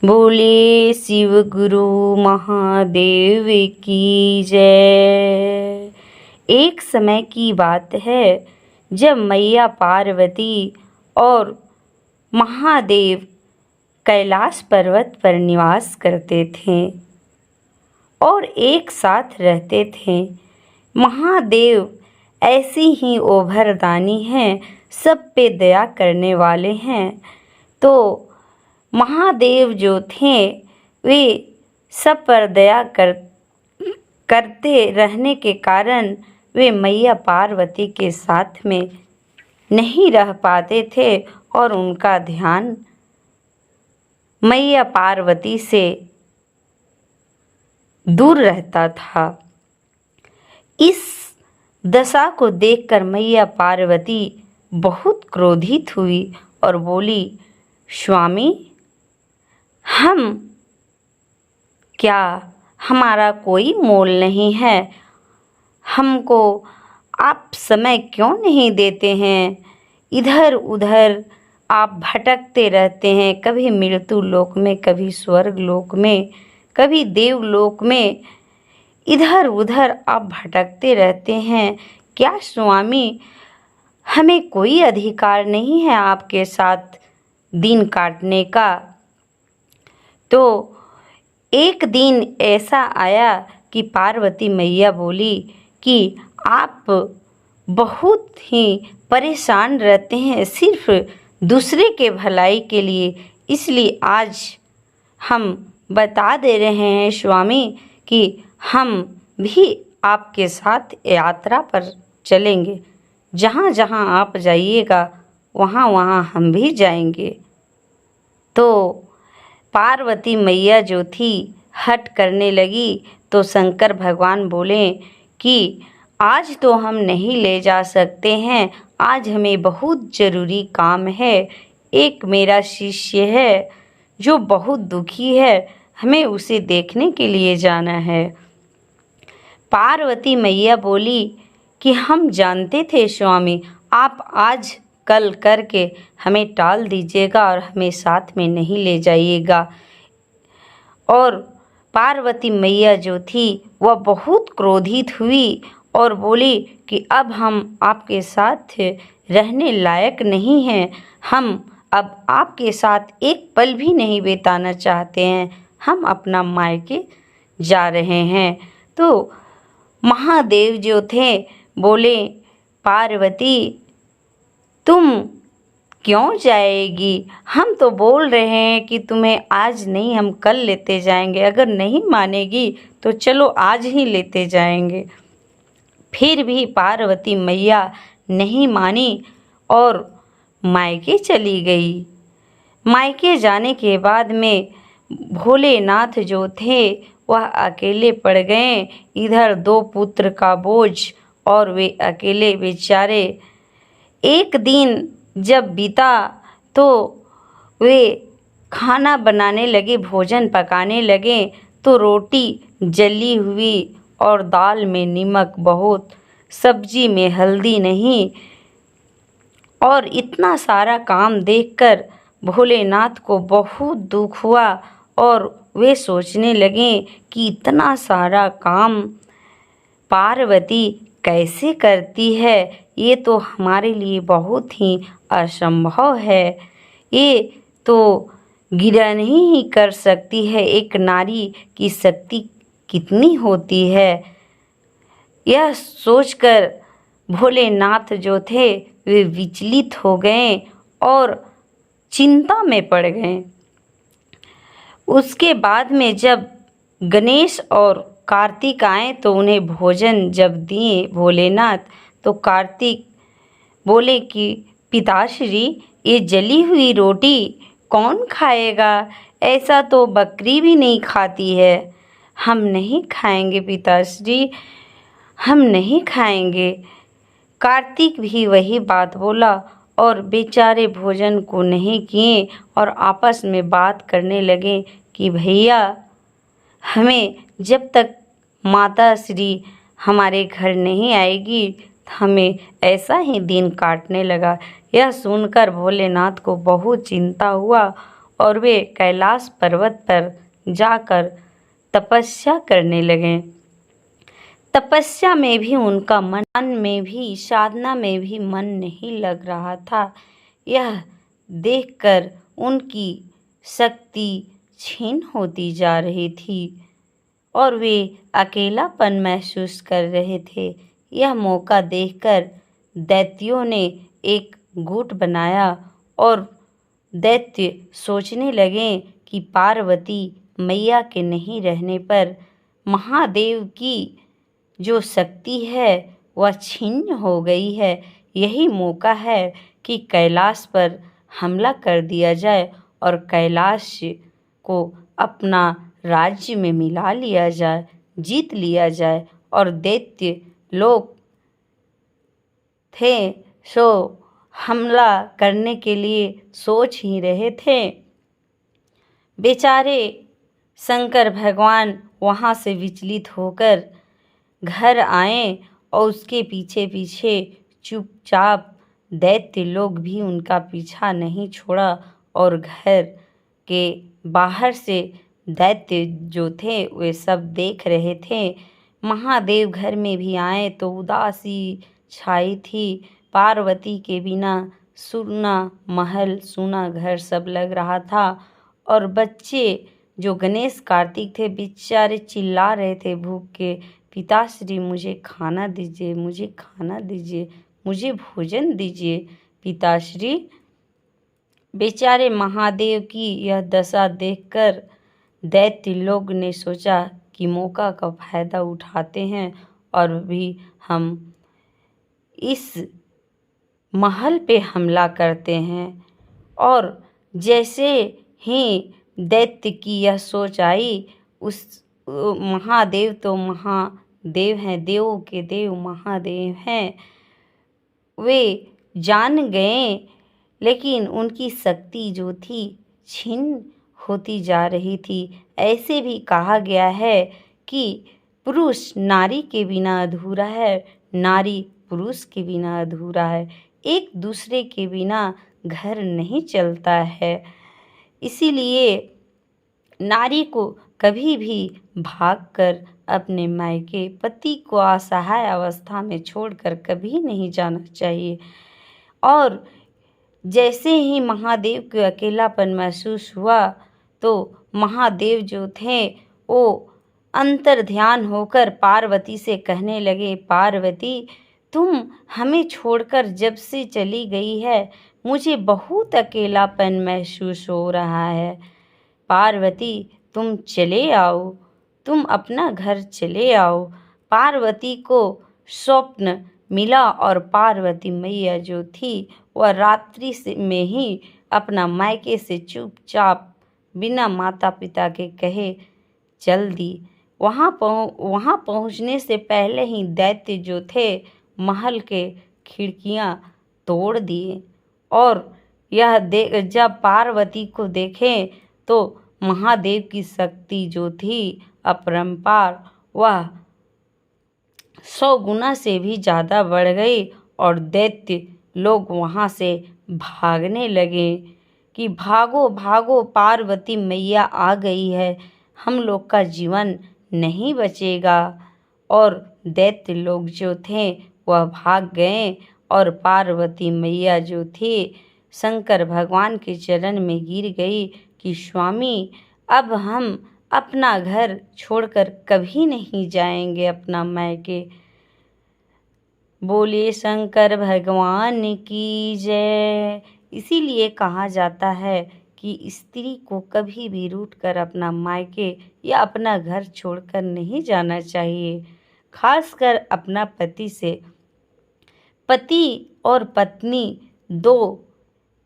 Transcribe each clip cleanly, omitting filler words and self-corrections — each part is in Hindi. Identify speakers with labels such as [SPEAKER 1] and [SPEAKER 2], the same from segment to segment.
[SPEAKER 1] बोले शिव गुरु महादेव की जय। एक समय की बात है जब मैया पार्वती और महादेव कैलाश पर्वत पर निवास करते थे और एक साथ रहते थे। महादेव ऐसी ही ओभरदानी हैं, सब पे दया करने वाले हैं। तो महादेव जो थे वे सब पर दया करते रहने के कारण वे मैया पार्वती के साथ में नहीं रह पाते थे और उनका ध्यान मैया पार्वती से दूर रहता था। इस दशा को देखकर मैया पार्वती बहुत क्रोधित हुई और बोली, स्वामी, हम क्या, हमारा कोई मोल नहीं है, हमको आप समय क्यों नहीं देते हैं? इधर उधर आप भटकते रहते हैं, कभी मृत्यु लोक में, कभी स्वर्ग लोक में, कभी देवलोक में, इधर उधर आप भटकते रहते हैं। क्या स्वामी, हमें कोई अधिकार नहीं है आपके साथ दिन काटने का? तो एक दिन ऐसा आया कि पार्वती मैया बोली कि आप बहुत ही परेशान रहते हैं सिर्फ दूसरे के भलाई के लिए, इसलिए आज हम बता दे रहे हैं स्वामी कि हम भी आपके साथ यात्रा पर चलेंगे। जहाँ जहाँ आप जाइएगा वहाँ वहाँ हम भी जाएंगे। तो पार्वती मैया जो थी हट करने लगी तो शंकर भगवान बोले कि आज तो हम नहीं ले जा सकते हैं, आज हमें बहुत ज़रूरी काम है। एक मेरा शिष्य है जो बहुत दुखी है, हमें उसे देखने के लिए जाना है। पार्वती मैया बोली कि हम जानते थे स्वामी, आप आज कल करके हमें टाल दीजिएगा और हमें साथ में नहीं ले जाइएगा। और पार्वती मैया जो थी वह बहुत क्रोधित हुई और बोली कि अब हम आपके साथ रहने लायक नहीं हैं, हम अब आपके साथ एक पल भी नहीं बिताना चाहते हैं, हम अपना मायके जा रहे हैं। तो महादेव जो थे बोले, पार्वती तुम क्यों जाएगी? हम तो बोल रहे हैं कि तुम्हें आज नहीं, हम कल लेते जाएंगे, अगर नहीं मानेगी तो चलो आज ही लेते जाएंगे। फिर भी पार्वती मैया नहीं मानी और मायके चली गई। मायके जाने के बाद में भोलेनाथ जो थे वह अकेले पड़ गए, इधर 2 पुत्र का बोझ और वे अकेले बेचारे। एक दिन जब बीता तो वे खाना बनाने लगे, भोजन पकाने लगे तो रोटी जली हुई और दाल में नमक बहुत, सब्जी में हल्दी नहीं। और इतना सारा काम देखकर भोलेनाथ को बहुत दुख हुआ और वे सोचने लगे कि इतना सारा काम पार्वती कैसे करती है, ये तो हमारे लिए बहुत ही असंभव है, ये तो गिरह ही कर सकती है, एक नारी की शक्ति कितनी होती है। यह सोचकर भोलेनाथ जो थे वे विचलित हो गए और चिंता में पड़ गए। उसके बाद में जब गणेश और कार्तिक आए तो उन्हें भोजन जब दिए भोलेनाथ, तो कार्तिक बोले कि पिताश्री, ये जली हुई रोटी कौन खाएगा? ऐसा तो बकरी भी नहीं खाती है। हम नहीं खाएंगे पिताश्री, हम नहीं खाएंगे। कार्तिक भी वही बात बोला और बेचारे भोजन को नहीं किए और आपस में बात करने लगे कि भैया, हमें जब तक माता श्री हमारे घर नहीं आएगी हमें ऐसा ही दिन काटने लगा। यह सुनकर भोलेनाथ को बहुत चिंता हुआ। और वे कैलाश पर्वत पर जाकर तपस्या करने लगे। तपस्या में भी उनका मन में भी, साधना में भी मन नहीं लग रहा था। यह देखकर उनकी शक्ति क्षीण होती जा रही थी और वे अकेलापन महसूस कर रहे थे। यह मौका देखकर दैत्यों ने एक गुट बनाया और दैत्य सोचने लगे कि पार्वती मैया के नहीं रहने पर महादेव की जो शक्ति है वह छिन्न हो गई है। यही मौका है कि कैलाश पर हमला कर दिया जाए और कैलाश को अपना राज्य में मिला लिया जाए, जीत लिया जाए। और दैत्य लोग थे सो हमला करने के लिए सोच ही रहे थे। बेचारे शंकर भगवान वहाँ से विचलित होकर घर आए और उसके पीछे पीछे चुपचाप दैत्य लोग भी उनका पीछा नहीं छोड़ा और घर के बाहर से दैत्य जो थे वे सब देख रहे थे। महादेव घर में भी आए तो उदासी छाई थी। पार्वती के बिना सूना महल, सूना घर सब लग रहा था और बच्चे जो गणेश कार्तिक थे बेचारे चिल्ला रहे थे भूख के, पिताश्री मुझे खाना दीजिए, मुझे खाना दीजिए, मुझे भोजन दीजिए पिताश्री। बेचारे महादेव की यह दशा देखकर दैत्य लोग ने सोचा कि मौका का फायदा उठाते हैं और भी हम इस महल पे हमला करते हैं। और जैसे ही दैत्य की यह सोच आई, उस महादेव तो महादेव हैं, देवों के देव महादेव हैं, वे जान गए, लेकिन उनकी शक्ति जो थी छिन्न होती जा रही थी। ऐसे भी कहा गया है कि पुरुष नारी के बिना अधूरा है, नारी पुरुष के बिना अधूरा है, एक दूसरे के बिना घर नहीं चलता है। इसीलिए नारी को कभी भी भागकर अपने मायके पति को असहाय अवस्था में छोड़कर कभी नहीं जाना चाहिए। और जैसे ही महादेव को अकेलापन महसूस हुआ तो महादेव जो थे वो अंतर ध्यान होकर पार्वती से कहने लगे, पार्वती तुम हमें छोड़कर जब से चली गई है मुझे बहुत अकेलापन महसूस हो रहा है। पार्वती तुम चले आओ, तुम अपना घर चले आओ। पार्वती को स्वप्न मिला और पार्वती मैया जो थी वह रात्रि से में ही अपना मायके से चुपचाप बिना माता पिता के कहे चल दी। वहाँ पहुँचने से पहले ही दैत्य जो थे महल के खिड़कियाँ तोड़ दिए और यह जब पार्वती को देखें तो महादेव की शक्ति जो थी अपरंपार वह 100 गुना से भी ज़्यादा बढ़ गई और दैत्य लोग वहाँ से भागने लगे कि भागो भागो पार्वती मैया आ गई है, हम लोग का जीवन नहीं बचेगा। और दैत्य लोग जो थे वह भाग गए और पार्वती मैया जो थी शंकर भगवान के चरण में गिर गई कि स्वामी अब हम अपना घर छोड़कर कभी नहीं जाएंगे अपना मायके। बोले शंकर भगवान की जय। इसीलिए कहा जाता है कि स्त्री को कभी भी रूठकर अपना मायके या अपना घर छोड़कर नहीं जाना चाहिए, खासकर अपना पति से। पति और पत्नी दो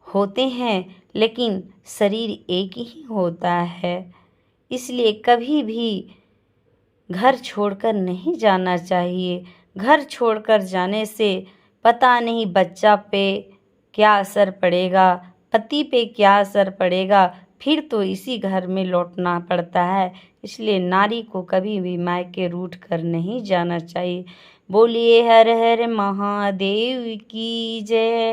[SPEAKER 1] होते हैं लेकिन शरीर एक ही होता है, इसलिए कभी भी घर छोड़कर नहीं जाना चाहिए। घर छोड़कर जाने से पता नहीं बच्चा पे क्या असर पड़ेगा, पति पे क्या असर पड़ेगा, फिर तो इसी घर में लौटना पड़ता है। इसलिए नारी को कभी भी मायके रूठ कर नहीं जाना चाहिए। बोलिए हर हर महादेव की जय।